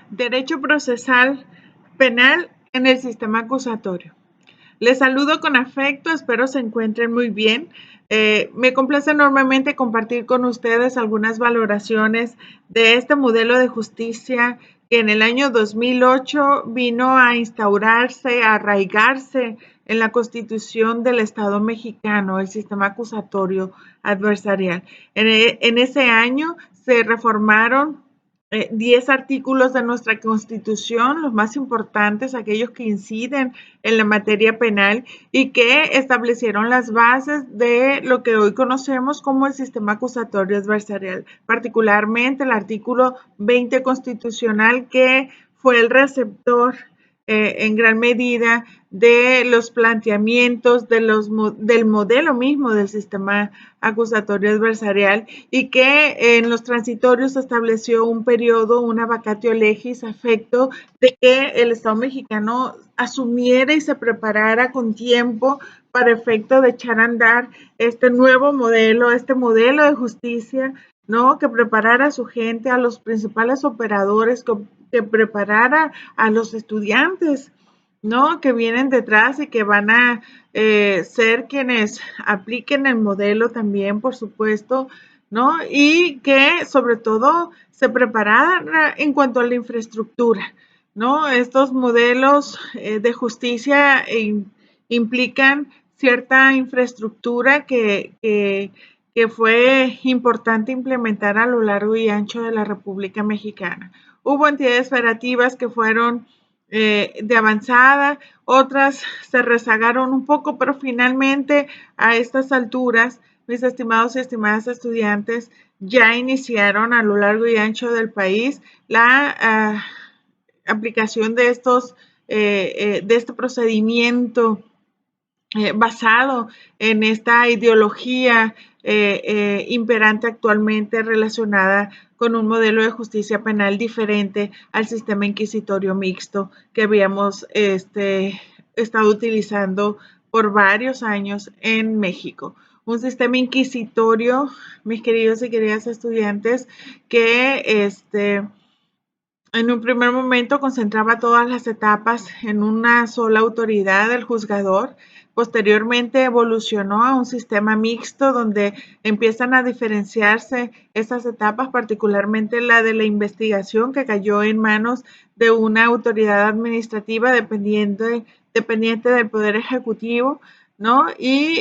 Derecho procesal penal en el sistema acusatorio. Les saludo con afecto, espero se encuentren muy bien. Me complace enormemente compartir con ustedes algunas valoraciones de este modelo de justicia que en el año 2008 vino a instaurarse, a arraigarse en la Constitución del Estado mexicano, el sistema acusatorio adversarial. En ese año se reformaron 10 artículos de nuestra Constitución, los más importantes, aquellos que inciden en la materia penal y que establecieron las bases de lo que hoy conocemos como el sistema acusatorio adversarial, particularmente el artículo 20 constitucional, que fue el receptor en gran medida de los planteamientos del modelo mismo del sistema acusatorio adversarial, y que en los transitorios estableció un periodo, una vacatio legis, a efecto de que el Estado mexicano asumiera y se preparara con tiempo para efecto de echar a andar este nuevo modelo, este modelo de justicia, ¿no? Que preparara a su gente, a los principales operadores, que preparara a los estudiantes, ¿no? Que vienen detrás y que van a ser quienes apliquen el modelo también, por supuesto, ¿no? Y que sobre todo se preparara en cuanto a la infraestructura, ¿no? Estos modelos de justicia implican cierta infraestructura que fue importante implementar a lo largo y ancho de la República Mexicana. Hubo entidades federativas que fueron de avanzada, otras se rezagaron un poco, pero finalmente a estas alturas, mis estimados y estimadas estudiantes, ya iniciaron a lo largo y ancho del país la aplicación de este procedimiento basado en esta ideología imperante actualmente, relacionada con un modelo de justicia penal diferente al sistema inquisitorio mixto que habíamos estado utilizando por varios años en México. Un sistema inquisitorio, mis queridos y queridas estudiantes, que en un primer momento concentraba todas las etapas en una sola autoridad, el juzgador. Posteriormente evolucionó a un sistema mixto donde empiezan a diferenciarse estas etapas, particularmente la de la investigación, que cayó en manos de una autoridad administrativa dependiente del Poder Ejecutivo, ¿no? Y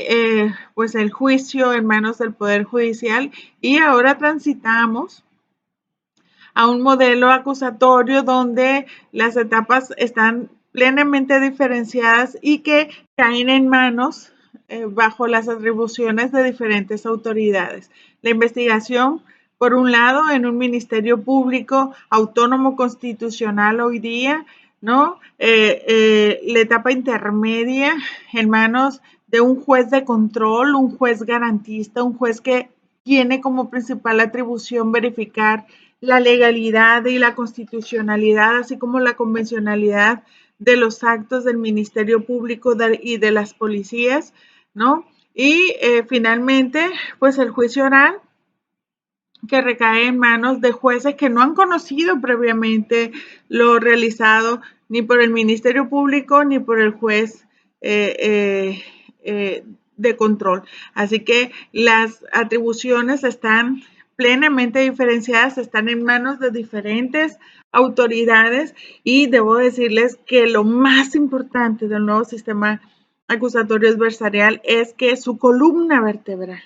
pues el juicio en manos del Poder Judicial. Y ahora transitamos a un modelo acusatorio donde las etapas están plenamente diferenciadas y que caen en manos bajo las atribuciones de diferentes autoridades. La investigación, por un lado, en un ministerio público autónomo constitucional hoy día, ¿no? La etapa intermedia en manos de un juez de control, un juez garantista, un juez que tiene como principal atribución verificar la legalidad y la constitucionalidad, así como la convencionalidad de los actos del Ministerio Público y de las policías, ¿no? Y finalmente, pues el juicio oral, que recae en manos de jueces que no han conocido previamente lo realizado ni por el Ministerio Público ni por el juez de control. Así que las atribuciones están plenamente diferenciadas, están en manos de diferentes autoridades, y debo decirles que lo más importante del nuevo sistema acusatorio adversarial es que su columna vertebral,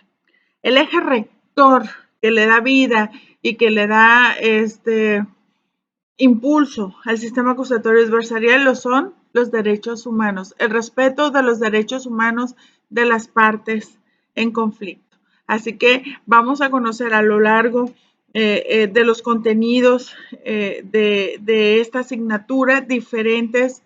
el eje rector que le da vida y que le da impulso al sistema acusatorio adversarial, lo son los derechos humanos, el respeto de los derechos humanos de las partes en conflicto. Así que vamos a conocer a lo largo de los contenidos de esta asignatura diferentes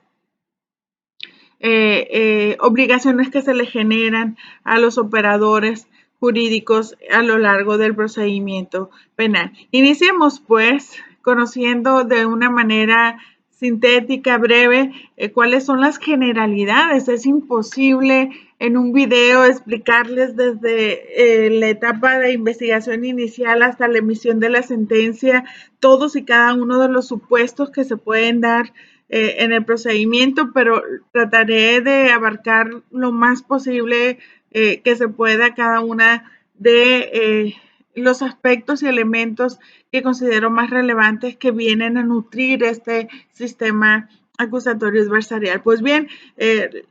obligaciones que se le generan a los operadores jurídicos a lo largo del procedimiento penal. Iniciemos, pues, conociendo de una manera sintética, breve, cuáles son las generalidades. Es imposible en un video explicarles desde la etapa de investigación inicial hasta la emisión de la sentencia, todos y cada uno de los supuestos que se pueden dar en el procedimiento, pero trataré de abarcar lo más posible que se pueda cada una de los aspectos y elementos que considero más relevantes que vienen a nutrir este sistema acusatorio adversarial. Pues bien,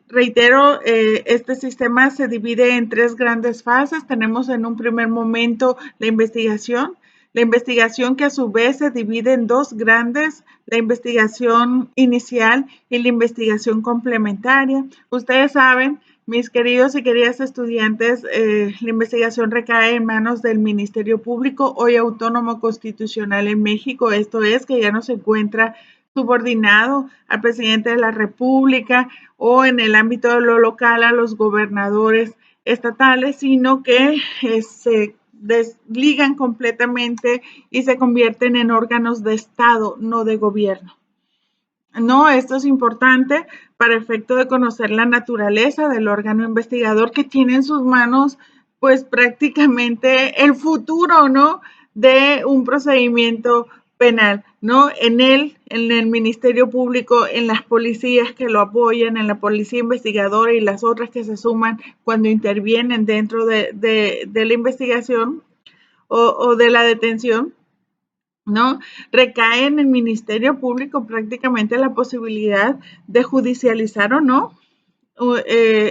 reitero, este sistema se divide en tres grandes fases. Tenemos en un primer momento la investigación que a su vez se divide en dos grandes, la investigación inicial y la investigación complementaria. Ustedes saben, mis queridos y queridas estudiantes, la investigación recae en manos del Ministerio Público, hoy autónomo constitucional en México. Esto es, que ya no se encuentra subordinado al presidente de la República o en el ámbito de lo local a los gobernadores estatales, sino que se desligan completamente y se convierten en órganos de Estado, no de gobierno. No, esto es importante para efecto de conocer la naturaleza del órgano investigador que tiene en sus manos, pues prácticamente el futuro, ¿no? De un procedimiento penal, ¿no? En el Ministerio Público, en las policías que lo apoyan, en la policía investigadora y las otras que se suman cuando intervienen dentro de la investigación o de la detención, ¿no? Recae en el Ministerio Público prácticamente la posibilidad de judicializar o no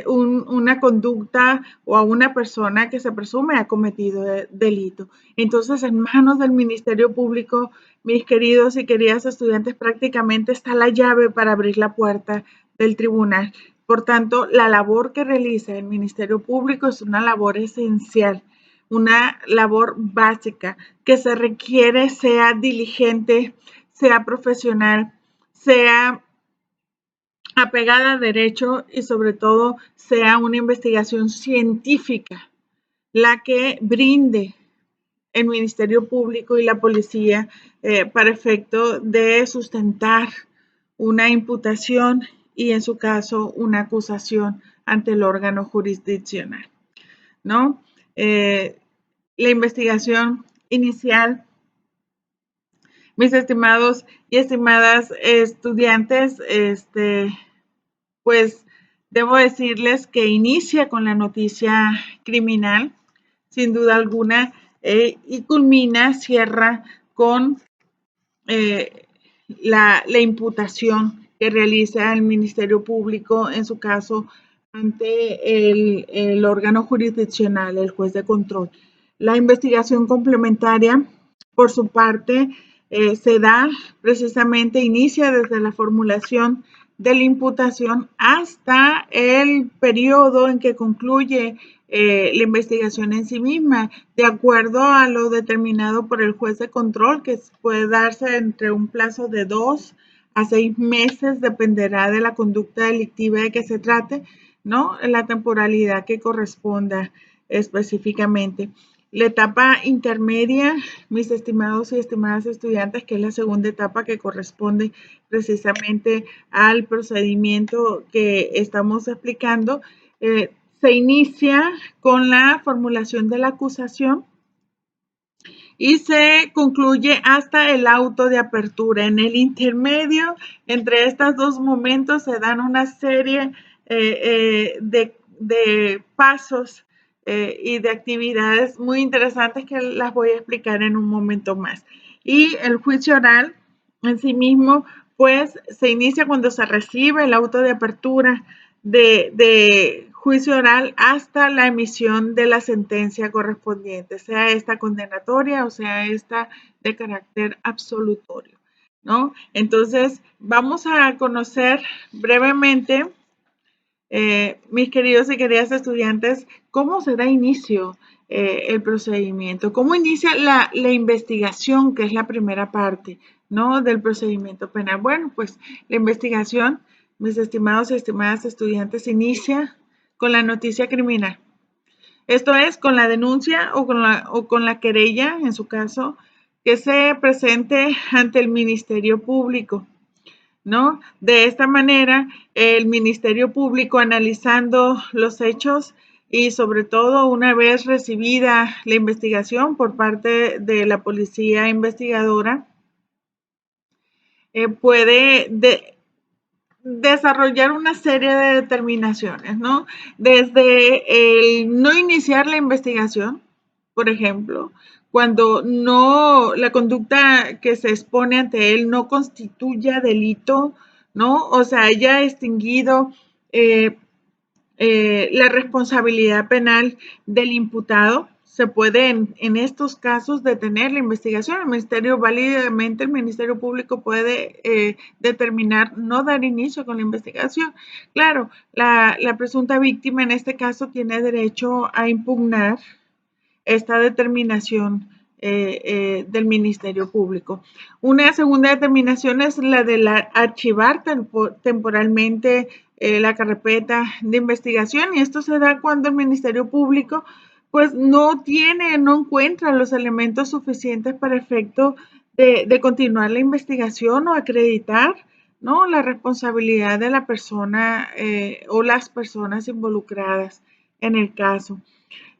una conducta o a una persona que se presume ha cometido delito. Entonces, en manos del Ministerio Público, mis queridos y queridas estudiantes, prácticamente está la llave para abrir la puerta del tribunal. Por tanto, la labor que realiza el Ministerio Público es una labor esencial, una labor básica que se requiere sea diligente, sea profesional, sea apegada a derecho y sobre todo sea una investigación científica la que brinde el Ministerio Público y la policía para efecto de sustentar una imputación y en su caso una acusación ante el órgano jurisdiccional, ¿no? La investigación inicial, mis estimados y estimadas estudiantes, pues debo decirles que inicia con la noticia criminal, sin duda alguna, y culmina, cierra con la imputación que realiza el Ministerio Público, en su caso, ante el órgano jurisdiccional, el juez de control. La investigación complementaria, por su parte, se da precisamente, inicia desde la formulación de la imputación hasta el periodo en que concluye la investigación en sí misma, de acuerdo a lo determinado por el juez de control, que puede darse entre un plazo de 2 a 6 meses, dependerá de la conducta delictiva de que se trate, ¿no? La temporalidad que corresponda específicamente. La etapa intermedia, mis estimados y estimadas estudiantes, que es la segunda etapa que corresponde precisamente al procedimiento que estamos explicando, se inicia con la formulación de la acusación y se concluye hasta el auto de apertura. En el intermedio, entre estos dos momentos, se dan una serie de pasos y de actividades muy interesantes que las voy a explicar en un momento más. Y el juicio oral en sí mismo, pues se inicia cuando se recibe el auto de apertura de juicio oral hasta la emisión de la sentencia correspondiente, sea esta condenatoria o sea esta de carácter absolutorio, ¿no? Entonces, vamos a conocer brevemente, mis queridos y queridas estudiantes, cómo se da inicio el procedimiento, cómo inicia la investigación, que es la primera parte, ¿no? Del procedimiento penal. Bueno, pues la investigación, mis estimados y estimadas estudiantes, inicia con la noticia criminal. Esto es, con la denuncia o con la querella, en su caso, que se presente ante el Ministerio Público. ¿no? De esta manera, el Ministerio Público, analizando los hechos y sobre todo una vez recibida la investigación por parte de la policía investigadora, puede desarrollar una serie de determinaciones, ¿no? Desde el no iniciar la investigación, por ejemplo, cuando no la conducta que se expone ante él no constituya delito, ¿no? O sea, haya extinguido eh, la responsabilidad penal del imputado. Se puede en estos casos detener la investigación. El Ministerio, válidamente, el Ministerio Público puede determinar no dar inicio con la investigación. Claro, la presunta víctima en este caso tiene derecho a impugnar esta determinación del Ministerio Público. Una segunda determinación es la de archivar temporalmente la carpeta de investigación, y esto se da cuando el Ministerio Público pues no encuentra los elementos suficientes para efecto de continuar la investigación o acreditar, ¿no?, la responsabilidad de la persona o las personas involucradas en el caso.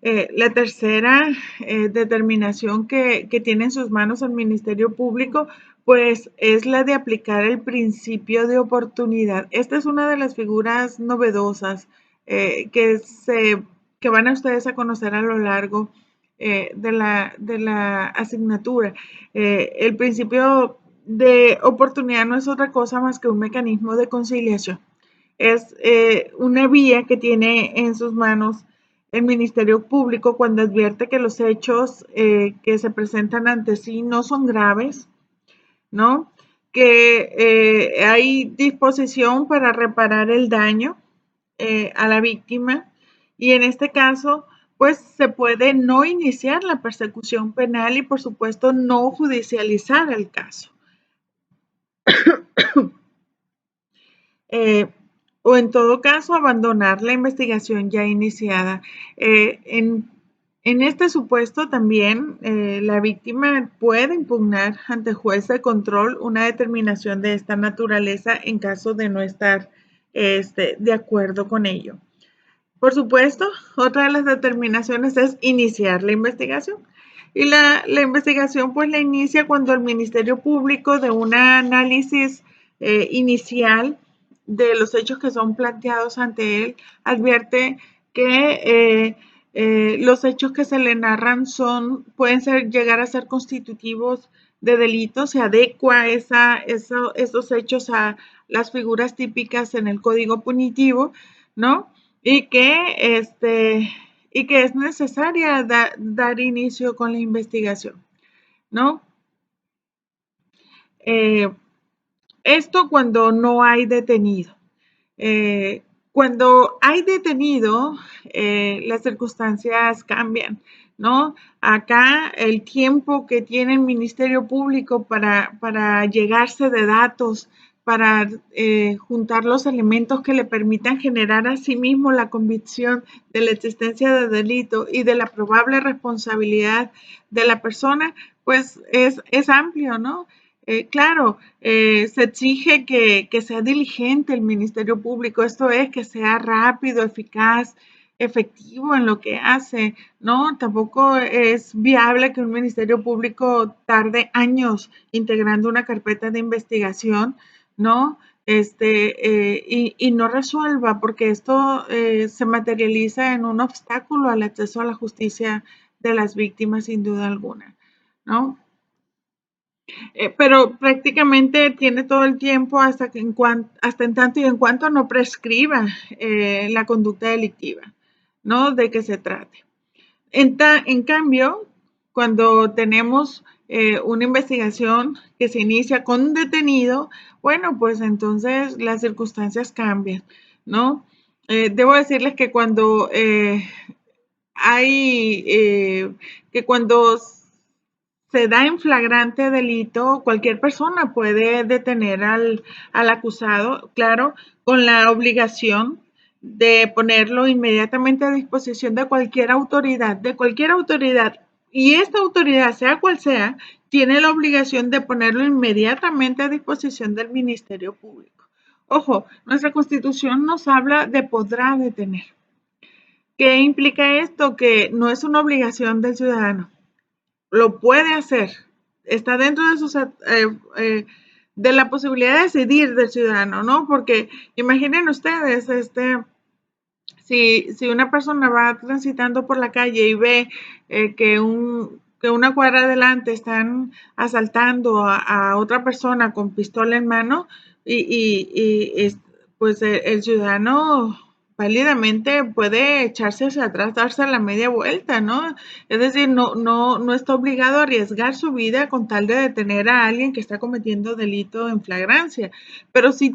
La tercera determinación que tiene en sus manos el Ministerio Público, pues es la de aplicar el principio de oportunidad. Esta es una de las figuras novedosas que van a ustedes a conocer a lo largo de la asignatura. El principio de oportunidad no es otra cosa más que un mecanismo de conciliación. Es una vía que tiene en sus manos el Ministerio Público cuando advierte que los hechos que se presentan ante sí no son graves, ¿no? Que hay disposición para reparar el daño a la víctima, y en este caso, pues se puede no iniciar la persecución penal y, por supuesto, no judicializar el caso. Eh, o en todo caso abandonar la investigación ya iniciada. En este supuesto también la víctima puede impugnar ante juez de control una determinación de esta naturaleza en caso de no estar de acuerdo con ello. Por supuesto, otra de las determinaciones es iniciar la investigación. Y la investigación pues la inicia cuando el Ministerio Público, de un análisis inicial de los hechos que son planteados ante él, advierte que los hechos que se le narran pueden llegar a ser constitutivos de delitos. Se adecua esos hechos a las figuras típicas en el Código Punitivo, ¿no? Y que es necesaria dar inicio con la investigación, ¿no? Esto cuando no hay detenido. Cuando hay detenido, las circunstancias cambian, ¿no? Acá el tiempo que tiene el Ministerio Público para llegarse de datos, para juntar los elementos que le permitan generar a sí mismo la convicción de la existencia de delito y de la probable responsabilidad de la persona, pues es amplio, ¿no? Claro, se exige que sea diligente el Ministerio Público, esto es, que sea rápido, eficaz, efectivo en lo que hace, ¿no? Tampoco es viable que un Ministerio Público tarde años integrando una carpeta de investigación, ¿no? Y no resuelva, porque esto se materializa en un obstáculo al acceso a la justicia de las víctimas, sin duda alguna, ¿no? Pero prácticamente tiene todo el tiempo hasta en tanto y en cuanto no prescriba la conducta delictiva, ¿no?, de que se trate. En cambio, cuando tenemos una investigación que se inicia con un detenido, bueno, pues entonces las circunstancias cambian, ¿no? Debo decirles que cuando cuando se da en flagrante delito, cualquier persona puede detener al acusado, claro, con la obligación de ponerlo inmediatamente a disposición de cualquier autoridad y esta autoridad, sea cual sea, tiene la obligación de ponerlo inmediatamente a disposición del Ministerio Público. Ojo, nuestra Constitución nos habla de podrá detener. ¿Qué implica esto? Que no es una obligación del ciudadano. Lo puede hacer. Está dentro de sus de la posibilidad de decidir del ciudadano, ¿no? Porque imaginen ustedes, si una persona va transitando por la calle y ve que una cuadra adelante están asaltando a otra persona con pistola en mano pues el ciudadano válidamente puede echarse hacia atrás, darse la media vuelta, ¿no? Es decir, no está obligado a arriesgar su vida con tal de detener a alguien que está cometiendo delito en flagrancia, pero sí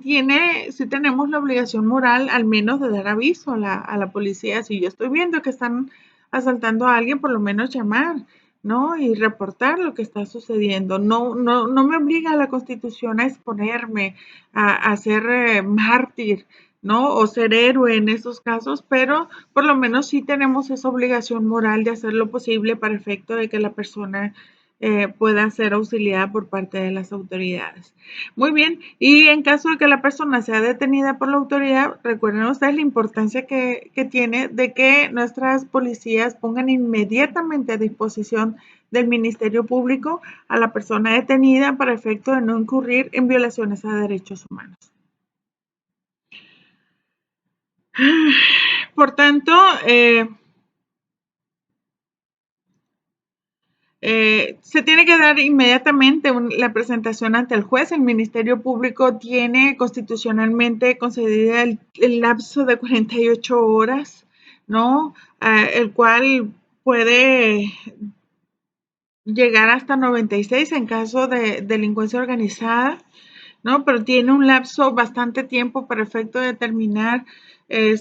tenemos la obligación moral al menos de dar aviso a la policía. Si yo estoy viendo que están asaltando a alguien, por lo menos llamar, ¿no? Y reportar lo que está sucediendo. No me obliga la Constitución a exponerme, a ser mártir, ¿no? O ser héroe en esos casos, pero por lo menos sí tenemos esa obligación moral de hacer lo posible para efecto de que la persona pueda ser auxiliada por parte de las autoridades. Muy bien, y en caso de que la persona sea detenida por la autoridad, recuerden ustedes la importancia que tiene de que nuestras policías pongan inmediatamente a disposición del Ministerio Público a la persona detenida para efecto de no incurrir en violaciones a derechos humanos. Por tanto, se tiene que dar inmediatamente la presentación ante el juez. El Ministerio Público tiene constitucionalmente concedida el lapso de 48 horas, ¿no? El cual puede llegar hasta 96 en caso de delincuencia organizada, ¿no? Pero tiene un lapso bastante tiempo para efecto de determinar eh,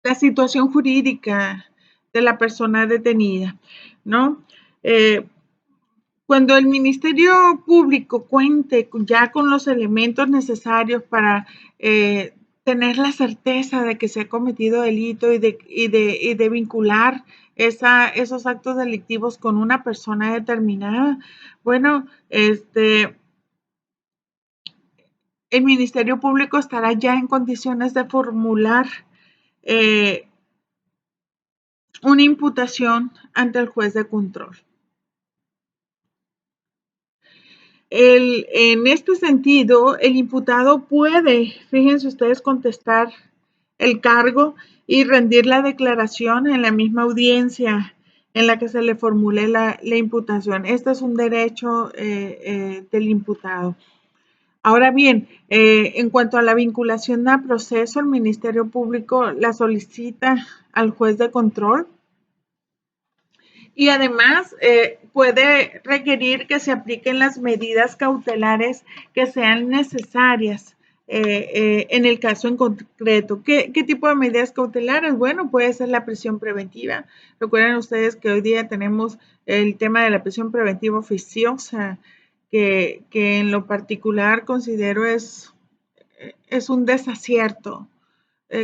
la situación jurídica de la persona detenida, ¿no? Eh, cuando el Ministerio Público cuente ya con los elementos necesarios para tener la certeza de que se ha cometido delito y de vincular esos actos delictivos con una persona determinada, bueno, el Ministerio Público estará ya en condiciones de formular eh, una imputación ante el juez de control. En este sentido, el imputado puede, fíjense ustedes, contestar el cargo y rendir la declaración en la misma audiencia en la que se le formule la imputación. Este es un derecho del imputado. Ahora bien, en cuanto a la vinculación a proceso, el Ministerio Público la solicita al juez de control y además puede requerir que se apliquen las medidas cautelares que sean necesarias en el caso en concreto. ¿Qué tipo de medidas cautelares? Bueno, puede ser la prisión preventiva. Recuerden ustedes que hoy día tenemos el tema de la prisión preventiva oficiosa, que en lo particular considero es un desacierto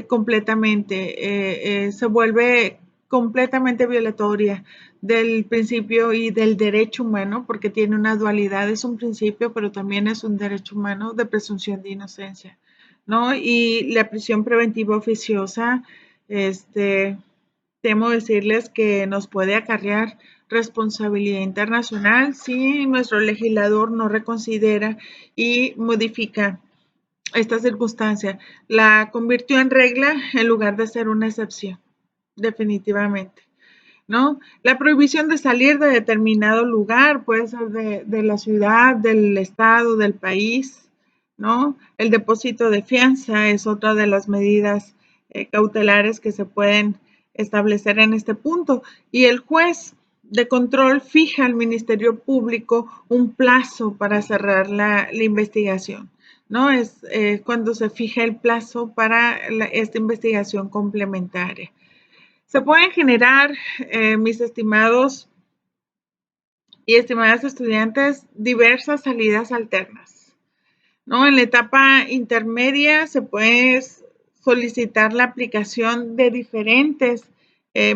completamente. Se vuelve completamente violatoria del principio y del derecho humano, porque tiene una dualidad, es un principio, pero también es un derecho humano de presunción de inocencia, ¿no? Y la prisión preventiva oficiosa, temo decirles que nos puede acarrear responsabilidad internacional si nuestro legislador no reconsidera y modifica esta circunstancia. La convirtió en regla en lugar de ser una excepción, definitivamente, ¿no? La prohibición de salir de determinado lugar puede ser de la ciudad, del estado, del país, ¿no? El depósito de fianza es otra de las medidas cautelares que se pueden establecer en este punto. Y el juez de control fija al Ministerio Público un plazo para cerrar la investigación, ¿no? Es cuando se fija el plazo para esta investigación complementaria. Se pueden generar, mis estimados y estimadas estudiantes, diversas salidas alternas, ¿no? En la etapa intermedia se puede solicitar la aplicación de diferentes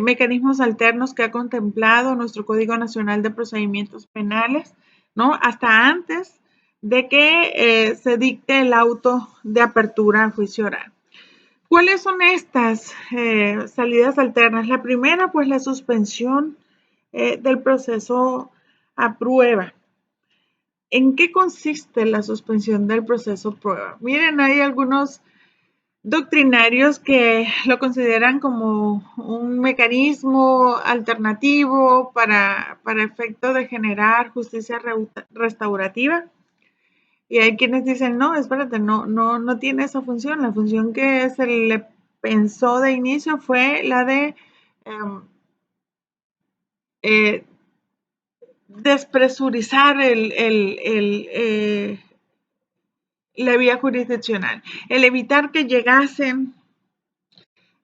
mecanismos alternos que ha contemplado nuestro Código Nacional de Procedimientos Penales, ¿no? Hasta antes de que se dicte el auto de apertura a juicio oral. ¿Cuáles son estas salidas alternas? La primera, pues la suspensión del proceso a prueba. ¿En qué consiste la suspensión del proceso a prueba? Miren, hay algunos doctrinarios que lo consideran como un mecanismo alternativo para efecto de generar justicia restaurativa. Y hay quienes dicen, no, espérate, no tiene esa función. La función que se le pensó de inicio fue la de despresurizar la vía jurisdiccional, el evitar que llegasen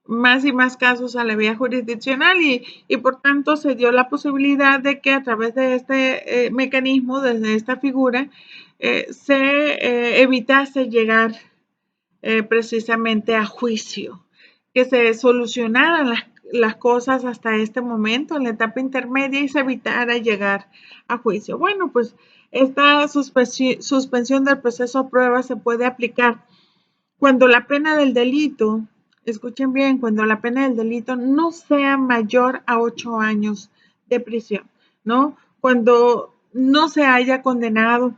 más y más casos a la vía jurisdiccional y por tanto se dio la posibilidad de que a través de este mecanismo, desde esta figura, se evitase llegar precisamente a juicio, que se solucionaran las cosas hasta este momento en la etapa intermedia y se evitara llegar a juicio. Bueno, pues esta suspensión del proceso a prueba se puede aplicar cuando la pena del delito, escuchen bien, cuando la pena del delito no sea mayor a 8 años de prisión, ¿no? Cuando no se haya condenado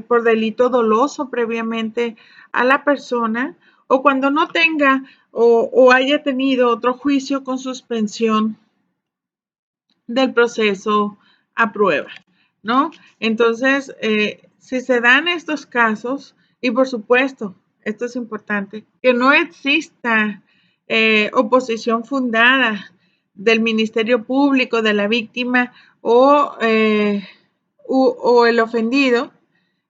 por delito doloso previamente a la persona o cuando no tenga o haya tenido otro juicio con suspensión del proceso a prueba, ¿no? Entonces, si se dan estos casos, y por supuesto, esto es importante, que no exista oposición fundada del Ministerio Público, de la víctima o el ofendido,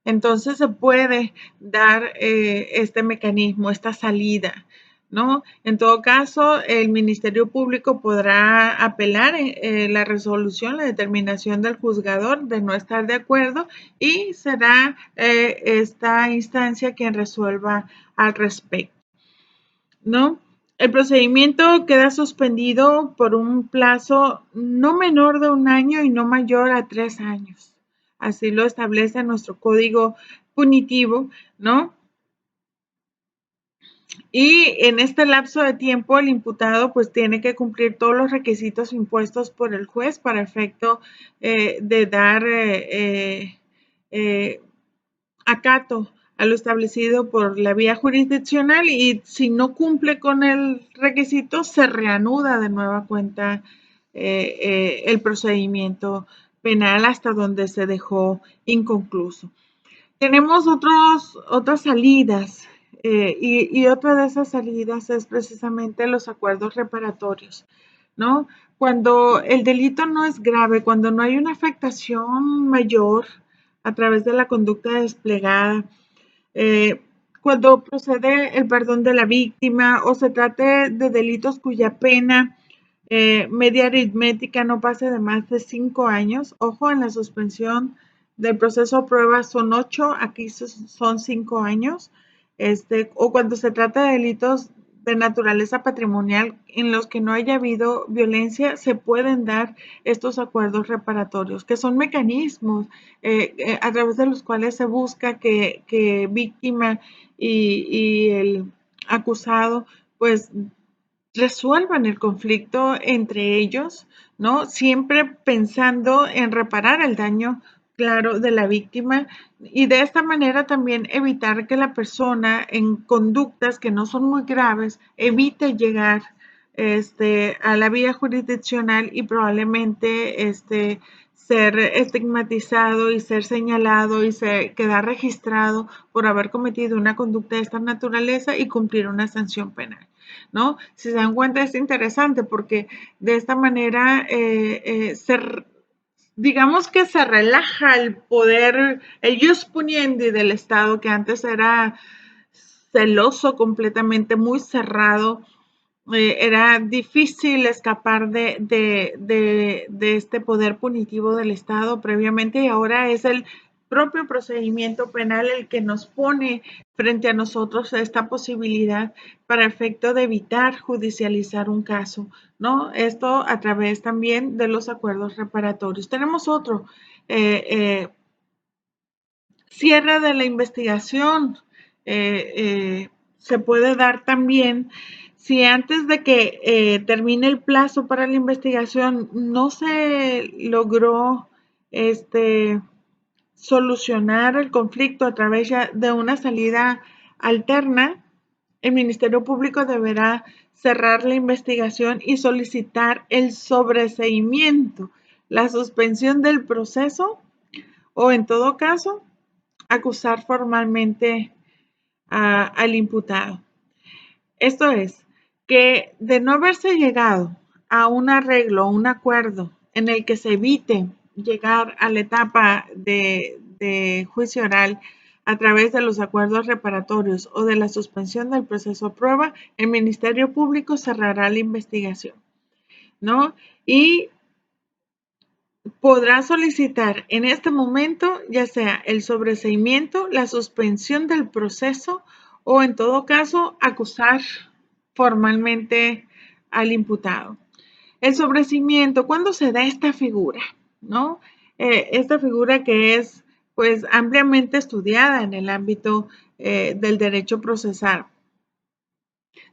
entonces se puede dar este mecanismo, esta salida, ¿no? En todo caso, el Ministerio Público podrá apelar la resolución, la determinación del juzgador de no estar de acuerdo y será esta instancia quien resuelva al respecto, ¿no? El procedimiento queda suspendido por un plazo no menor de 1 año y no mayor a 3 años. Así lo establece nuestro código punitivo, ¿no? Y en este lapso de tiempo el imputado pues tiene que cumplir todos los requisitos impuestos por el juez para efecto de dar acato a lo establecido por la vía jurisdiccional y si no cumple con el requisito se reanuda de nueva cuenta el procedimiento penal hasta donde se dejó inconcluso. Tenemos otras salidas y otra de esas salidas es precisamente los acuerdos reparatorios, ¿no? Cuando el delito no es grave, cuando no hay una afectación mayor a través de la conducta desplegada, cuando procede el perdón de la víctima o se trate de delitos cuya pena media aritmética no pase de más de 5 años. Ojo, en la suspensión del proceso a prueba son 8, aquí son 5 años. O cuando se trata de delitos de naturaleza patrimonial en los que no haya habido violencia, se pueden dar estos acuerdos reparatorios, que son mecanismos a través de los cuales se busca que víctima y el acusado pues resuelvan el conflicto entre ellos, ¿no? Siempre pensando en reparar el daño, claro, de la víctima y de esta manera también evitar que la persona en conductas que no son muy graves evite llegar a la vía jurisdiccional y probablemente ser estigmatizado y ser señalado y quedar registrado por haber cometido una conducta de esta naturaleza y cumplir una sanción penal, ¿no? Si se dan cuenta es interesante porque de esta manera digamos que se relaja el poder, el jus puniendi del Estado que antes era celoso completamente, muy cerrado. Era difícil escapar de este poder punitivo del Estado previamente y ahora es el propio procedimiento penal el que nos pone frente a nosotros esta posibilidad para efecto de evitar judicializar un caso, ¿no? Esto a través también de los acuerdos reparatorios. Tenemos otro, cierre de la investigación. Se puede dar también si antes de que termine el plazo para la investigación no se logró solucionar el conflicto a través de una salida alterna, el Ministerio Público deberá cerrar la investigación y solicitar el sobreseimiento, la suspensión del proceso o, en todo caso, acusar formalmente al imputado. Esto es, que de no haberse llegado a un arreglo, un acuerdo en el que se evite llegar a la etapa de juicio oral a través de los acuerdos reparatorios o de la suspensión del proceso a prueba, el Ministerio Público cerrará la investigación, ¿no? Y podrá solicitar en este momento ya sea el sobreseimiento, la suspensión del proceso o, en todo caso, acusar formalmente al imputado. El sobreseimiento, ¿cuándo se da esta figura? ¿No? Esta figura que es pues ampliamente estudiada en el ámbito del derecho procesal.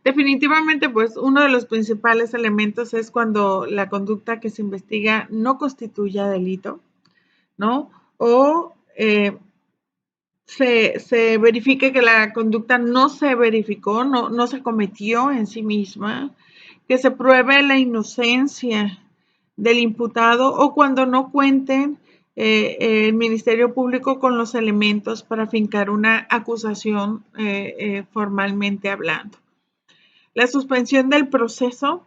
Definitivamente, pues uno de los principales elementos es cuando la conducta que se investiga no constituya delito, ¿no? O se verifique que la conducta no se verificó, no se cometió en sí misma, que se pruebe la inocencia del imputado o cuando no cuenten el Ministerio Público con los elementos para fincar una acusación formalmente hablando. La suspensión del proceso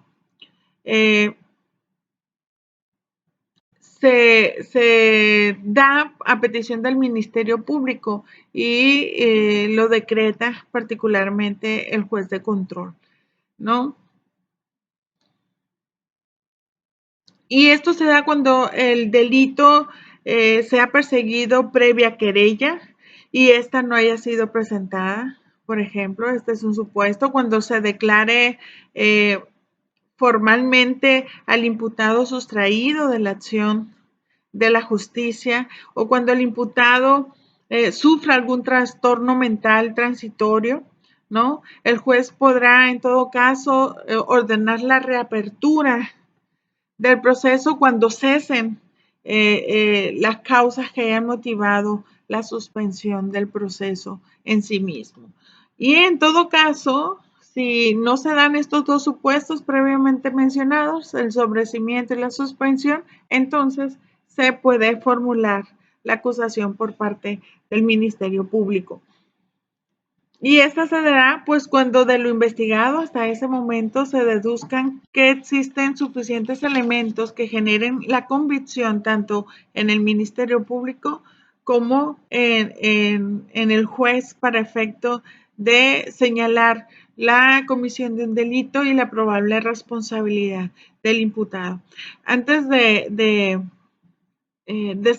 se da a petición del Ministerio Público y lo decreta particularmente el juez de control, ¿no? Y esto se da cuando el delito sea perseguido previa querella y esta no haya sido presentada. Por ejemplo, este es un supuesto cuando se declare formalmente al imputado sustraído de la acción de la justicia o cuando el imputado sufra algún trastorno mental transitorio, ¿no? El juez podrá en todo caso ordenar la reapertura del proceso cuando cesen las causas que hayan motivado la suspensión del proceso en sí mismo. Y en todo caso, si no se dan estos dos supuestos previamente mencionados, el sobreseimiento y la suspensión, entonces se puede formular la acusación por parte del Ministerio Público. Y esta se dará pues cuando de lo investigado hasta ese momento se deduzcan que existen suficientes elementos que generen la convicción tanto en el Ministerio Público como en el juez para efecto de señalar la comisión de un delito y la probable responsabilidad del imputado. Antes de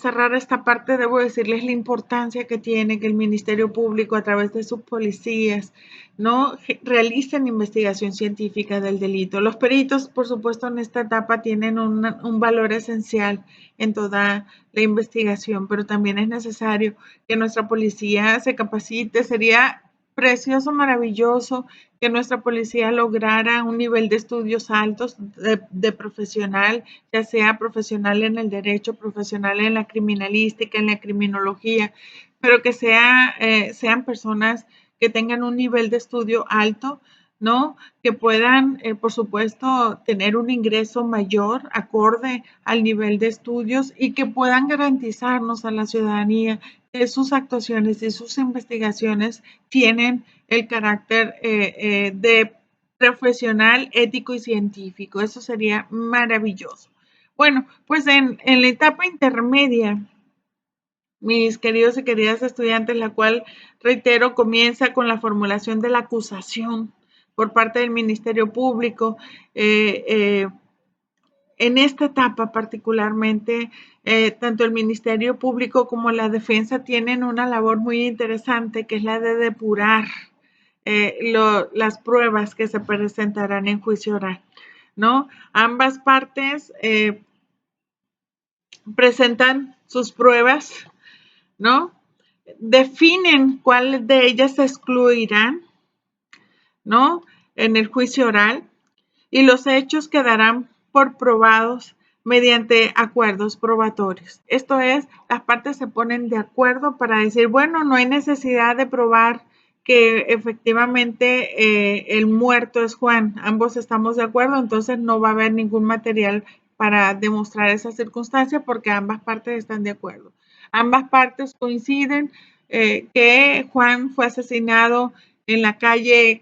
cerrar esta parte, debo decirles la importancia que tiene que el Ministerio Público, a través de sus policías, ¿no? Realicen investigación científica del delito. Los peritos, por supuesto, en esta etapa tienen un valor esencial en toda la investigación, pero también es necesario que nuestra policía se capacite. Sería precioso, maravilloso que nuestra policía lograra un nivel de estudios altos de profesional, ya sea profesional en el derecho, profesional en la criminalística, en la criminología, pero que sean personas que tengan un nivel de estudio alto, ¿no? Que puedan, por supuesto, tener un ingreso mayor acorde al nivel de estudios y que puedan garantizarnos a la ciudadanía que sus actuaciones y sus investigaciones tienen el carácter de profesional, ético y científico. Eso sería maravilloso. Bueno, pues en la etapa intermedia, mis queridos y queridas estudiantes, la cual, reitero, comienza con la formulación de la acusación por parte del Ministerio Público. en esta etapa particularmente, tanto el Ministerio Público como la defensa tienen una labor muy interesante, que es la de depurar las pruebas que se presentarán en juicio oral, ¿no? Ambas partes presentan sus pruebas, ¿no? Definen cuál de ellas se excluirán, ¿no? En el juicio oral, y los hechos quedarán por probados mediante acuerdos probatorios. Esto es, las partes se ponen de acuerdo para decir, bueno, no hay necesidad de probar que efectivamente el muerto es Juan. Ambos estamos de acuerdo, entonces no va a haber ningún material para demostrar esa circunstancia porque ambas partes están de acuerdo. Ambas partes coinciden que Juan fue asesinado en la calle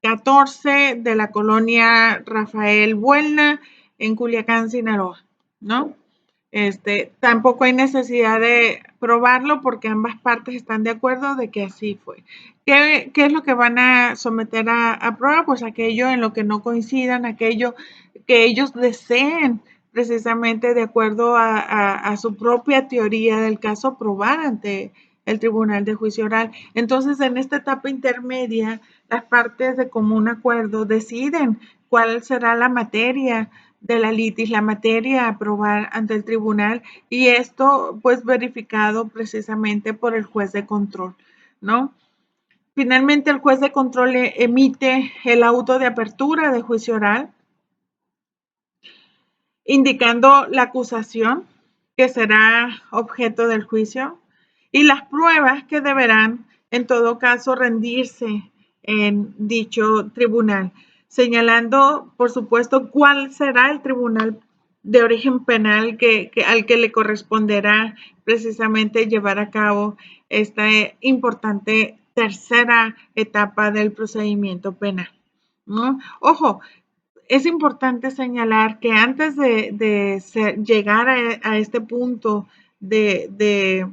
14 de la colonia Rafael Buelna en Culiacán, Sinaloa, ¿no? Tampoco hay necesidad de probarlo porque ambas partes están de acuerdo de que así fue. ¿Qué es lo que van a someter a prueba? Pues aquello en lo que no coincidan, aquello que ellos deseen precisamente de acuerdo a su propia teoría del caso probar ante el Tribunal de Juicio Oral. Entonces, en esta etapa intermedia, las partes de común acuerdo deciden cuál será la materia de la litis, la materia a aprobar ante el tribunal, y esto pues verificado precisamente por el juez de control, ¿no? Finalmente el juez de control emite el auto de apertura de juicio oral, indicando la acusación que será objeto del juicio y las pruebas que deberán en todo caso rendirse en dicho tribunal, señalando, por supuesto, cuál será el tribunal de origen penal al que le corresponderá precisamente llevar a cabo esta importante tercera etapa del procedimiento penal, ¿no? Ojo, es importante señalar que antes de llegar a este punto del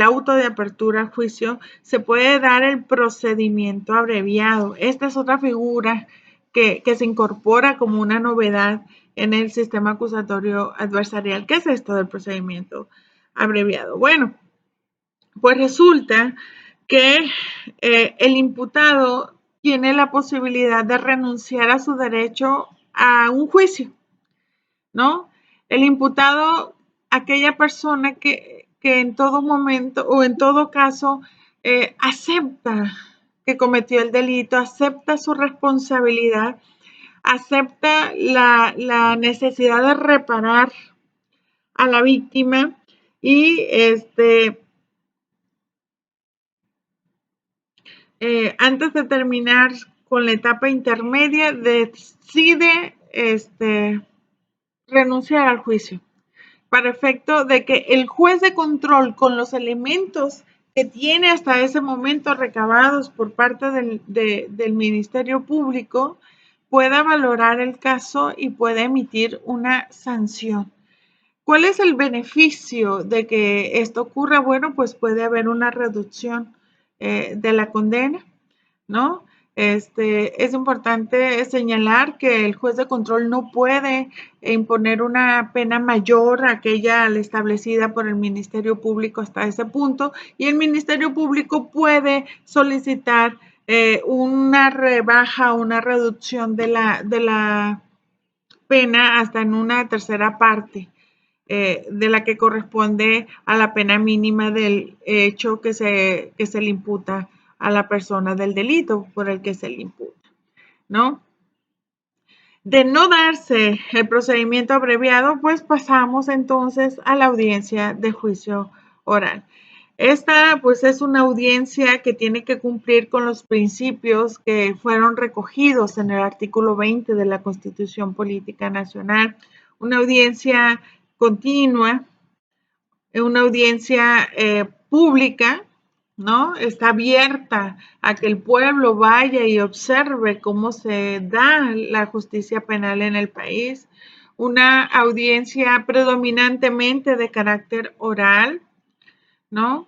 auto de apertura a juicio, se puede dar el procedimiento abreviado. Esta es otra figura que se incorpora como una novedad en el sistema acusatorio adversarial. ¿Qué es esto del procedimiento abreviado? Bueno, pues resulta que el imputado tiene la posibilidad de renunciar a su derecho a un juicio, ¿no? El imputado, aquella persona que en todo momento o en todo caso acepta que cometió el delito, acepta su responsabilidad, acepta la necesidad de reparar a la víctima y antes de terminar con la etapa intermedia, decide renunciar al juicio, para efecto de que el juez de control, con los elementos que tiene hasta ese momento recabados por parte del Ministerio Público, pueda valorar el caso y pueda emitir una sanción. ¿Cuál es el beneficio de que esto ocurra? Bueno, pues puede haber una reducción de la condena, ¿no? Es importante señalar que el juez de control no puede imponer una pena mayor a aquella establecida por el Ministerio Público hasta ese punto, y el Ministerio Público puede solicitar una rebaja, una reducción de la pena hasta en una tercera parte. De la que corresponde a la pena mínima del hecho que se le imputa a la persona del delito por el que se le imputa, ¿no? De no darse el procedimiento abreviado, pues pasamos entonces a la audiencia de juicio oral. Esta pues es una audiencia que tiene que cumplir con los principios que fueron recogidos en el artículo 20 de la Constitución Política Nacional. Una audiencia continua, una audiencia pública, ¿no? Está abierta a que el pueblo vaya y observe cómo se da la justicia penal en el país. Una audiencia predominantemente de carácter oral, ¿no?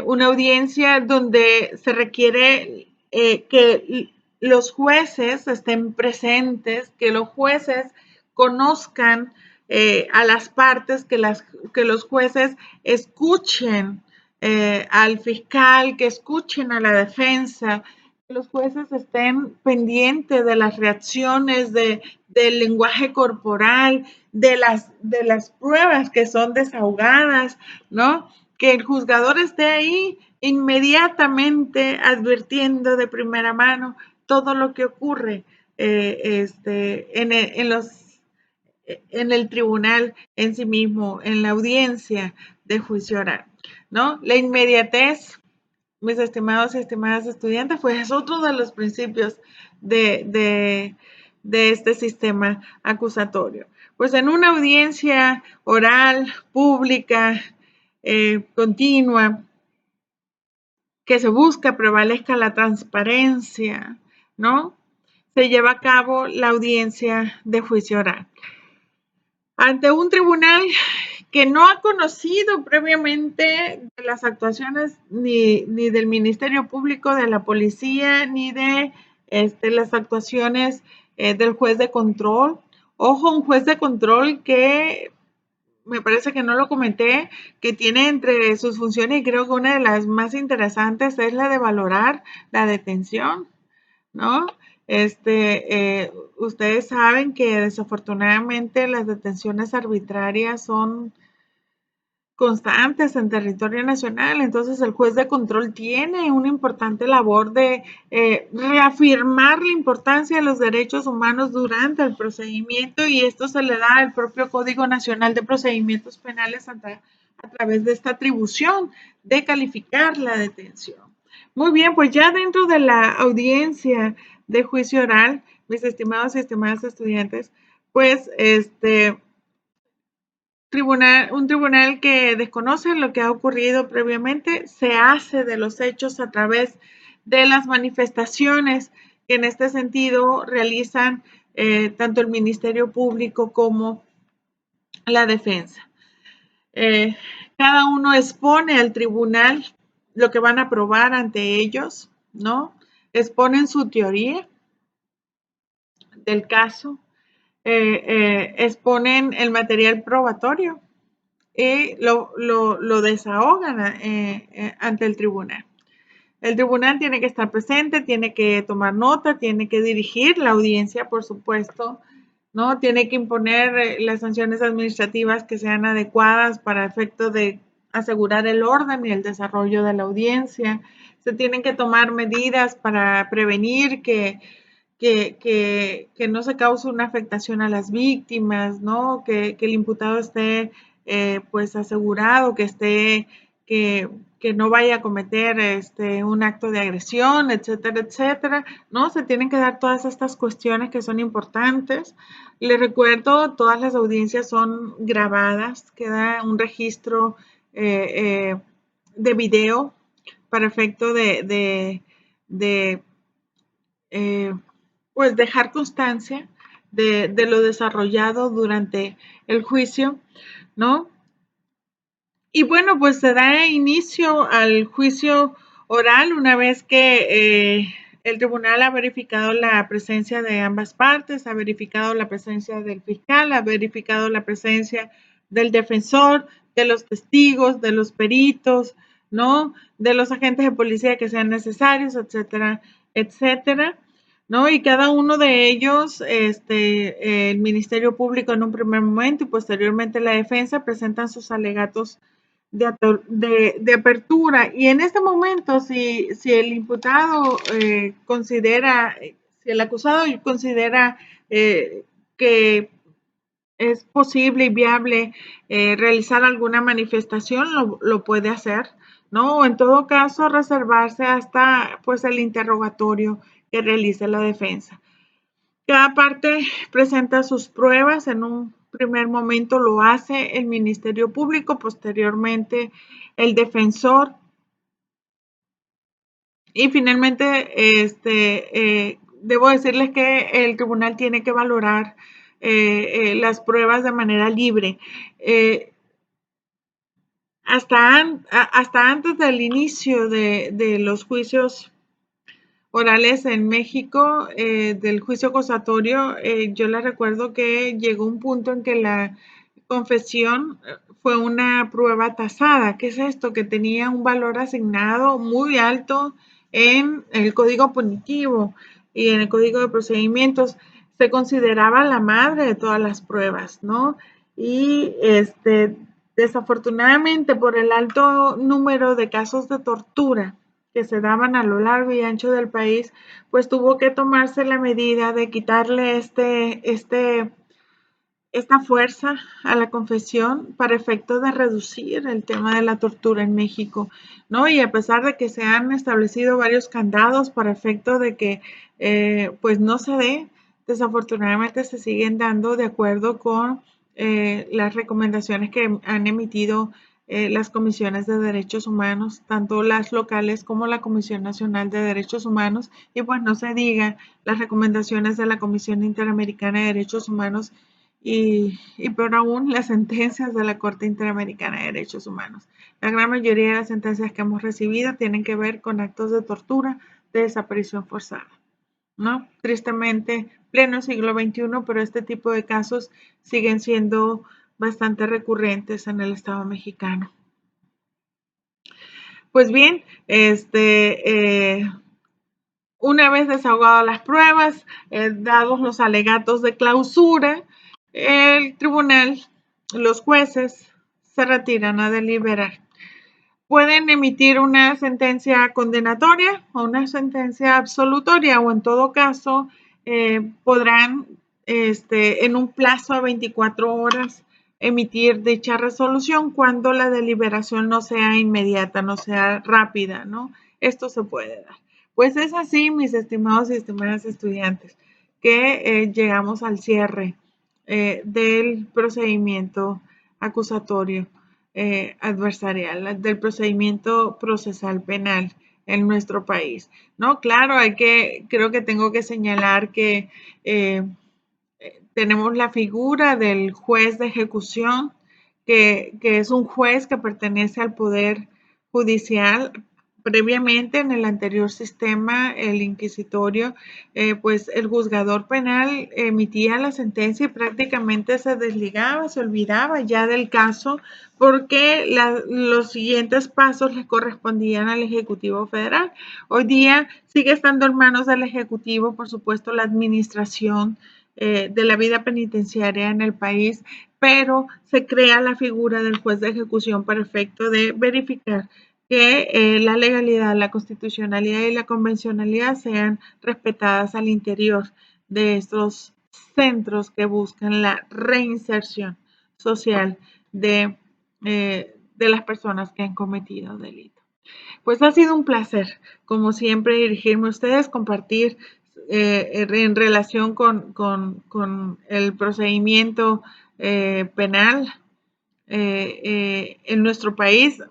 Una audiencia donde se requiere que los jueces estén presentes, que los jueces conozcan a las partes, que los jueces escuchen al fiscal, que escuchen a la defensa, que los jueces estén pendientes de las reacciones, del lenguaje corporal, de las pruebas que son desahogadas, ¿no? Que el juzgador esté ahí inmediatamente advirtiendo de primera mano todo lo que ocurre en el tribunal en sí mismo, en la audiencia de juicio oral, ¿no? La inmediatez, mis estimados y estimadas estudiantes, pues es otro de los principios de este sistema acusatorio. Pues en una audiencia oral, pública, continua, que se busca prevalezca la transparencia, ¿no? Se lleva a cabo la audiencia de juicio oral. Ante un tribunal que no ha conocido previamente de las actuaciones ni del Ministerio Público, de la policía, ni de las actuaciones del juez de control. Ojo, un juez de control que me parece que no lo comenté, que tiene entre sus funciones, y creo que una de las más interesantes es la de valorar la detención, ¿no? Ustedes saben que desafortunadamente las detenciones arbitrarias son constantes en territorio nacional, entonces el juez de control tiene una importante labor de reafirmar la importancia de los derechos humanos durante el procedimiento, y esto se le da al propio Código Nacional de Procedimientos Penales a través de esta atribución de calificar la detención. Muy bien, pues ya dentro de la audiencia de juicio oral, mis estimados y estimadas estudiantes, pues un tribunal que desconoce lo que ha ocurrido previamente, se hace de los hechos a través de las manifestaciones que en este sentido realizan tanto el Ministerio Público como la defensa. Cada uno expone al tribunal lo que van a probar ante ellos, ¿no? Exponen su teoría del caso, exponen el material probatorio y lo desahogan ante el tribunal. El tribunal tiene que estar presente, tiene que tomar nota, tiene que dirigir la audiencia, por supuesto, ¿no? Tiene que imponer las sanciones administrativas que sean adecuadas para efecto de asegurar el orden y el desarrollo de la audiencia. Se tienen que tomar medidas para prevenir que no se cause una afectación a las víctimas, ¿no? Que el imputado esté pues asegurado, que no vaya a cometer un acto de agresión, etcétera, etcétera, ¿no? Se tienen que dar todas estas cuestiones que son importantes. Les recuerdo, todas las audiencias son grabadas, queda un registro de video para efecto pues dejar constancia de lo desarrollado durante el juicio, ¿no? Y bueno, pues se da inicio al juicio oral una vez que el tribunal ha verificado la presencia de ambas partes, ha verificado la presencia del fiscal, ha verificado la presencia del defensor, de los testigos, de los peritos, ¿no? De los agentes de policía que sean necesarios, etcétera, etcétera, ¿no? Y cada uno de ellos, el Ministerio Público en un primer momento y posteriormente la defensa presentan sus alegatos de apertura. Y en este momento, si el imputado considera, si el acusado considera que es posible y viable realizar alguna manifestación, lo puede hacer, ¿no? O en todo caso, reservarse hasta pues el interrogatorio que realice la defensa. Cada parte presenta sus pruebas, en un primer momento lo hace el Ministerio Público, posteriormente el defensor, y finalmente debo decirles que el tribunal tiene que valorar las pruebas de manera libre. Hasta antes del inicio de los juicios orales en México del juicio acusatorio, yo les recuerdo que llegó un punto en que la confesión fue una prueba tasada. ¿Qué es esto? Que tenía un valor asignado muy alto en el código punitivo y en el código de procedimientos. Se consideraba la madre de todas las pruebas, ¿no? Y desafortunadamente, por el alto número de casos de tortura que se daban a lo largo y ancho del país, pues tuvo que tomarse la medida de quitarle esta fuerza a la confesión para efecto de reducir el tema de la tortura en México, ¿no? Y a pesar de que se han establecido varios candados para efecto de que pues no se dé, desafortunadamente se siguen dando de acuerdo con las recomendaciones que han emitido las comisiones de derechos humanos, tanto las locales como la Comisión Nacional de Derechos Humanos, y pues no se diga las recomendaciones de la Comisión Interamericana de Derechos Humanos y peor aún, las sentencias de la Corte Interamericana de Derechos Humanos. La gran mayoría de las sentencias que hemos recibido tienen que ver con actos de tortura, de desaparición forzada, ¿no? Tristemente, pleno siglo XXI, pero este tipo de casos siguen siendo bastante recurrentes en el Estado mexicano. Pues bien, una vez desahogadas las pruebas, dados los alegatos de clausura, el tribunal, los jueces se retiran a deliberar. Pueden emitir una sentencia condenatoria o una sentencia absolutoria, o en todo caso podrán en un plazo de 24 horas emitir dicha resolución cuando la deliberación no sea inmediata, no sea rápida, ¿no? Esto se puede dar. Pues es así, mis estimados y estimadas estudiantes, que llegamos al cierre del procedimiento acusatorio adversarial, del procedimiento procesal penal en nuestro país, ¿no? Claro, creo que tengo que señalar que tenemos la figura del juez de ejecución, que es un juez que pertenece al Poder Judicial. Previamente, en el anterior sistema, el inquisitorio, pues el juzgador penal emitía la sentencia y prácticamente se desligaba, se olvidaba ya del caso, porque los siguientes pasos le correspondían al Ejecutivo Federal. Hoy día sigue estando en manos del Ejecutivo, por supuesto, la administración de la vida penitenciaria en el país, pero se crea la figura del juez de ejecución para efecto de verificar que la legalidad, la constitucionalidad y la convencionalidad sean respetadas al interior de estos centros que buscan la reinserción social de las personas que han cometido delito. Pues ha sido un placer, como siempre, dirigirme a ustedes, compartir en relación con el procedimiento penal en nuestro país.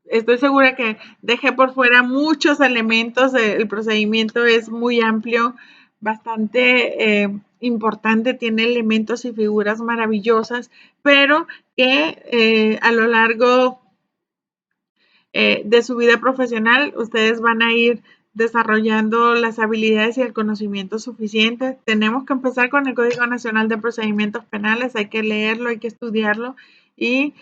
Estoy segura que dejé por fuera muchos elementos, el procedimiento es muy amplio, bastante importante, tiene elementos y figuras maravillosas, pero que a lo largo de su vida profesional, ustedes van a ir desarrollando las habilidades y el conocimiento suficiente. Tenemos que empezar con el Código Nacional de Procedimientos Penales, hay que leerlo, hay que estudiarlo y,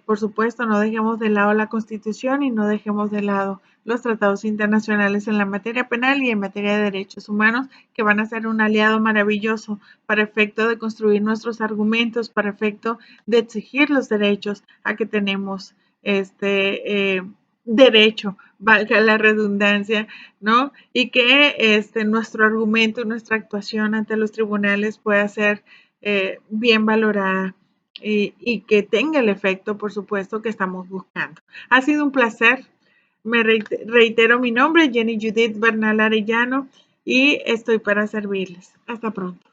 por supuesto, no dejemos de lado la Constitución y no dejemos de lado los tratados internacionales en la materia penal y en materia de derechos humanos, que van a ser un aliado maravilloso para efecto de construir nuestros argumentos, para efecto de exigir los derechos a que tenemos derecho, valga la redundancia, ¿no? Y que nuestro argumento y nuestra actuación ante los tribunales pueda ser bien valorada y que tenga el efecto, por supuesto, que estamos buscando. Ha sido un placer. Me reitero mi nombre, Jenny Judith Bernal Arellano, y estoy para servirles. Hasta pronto.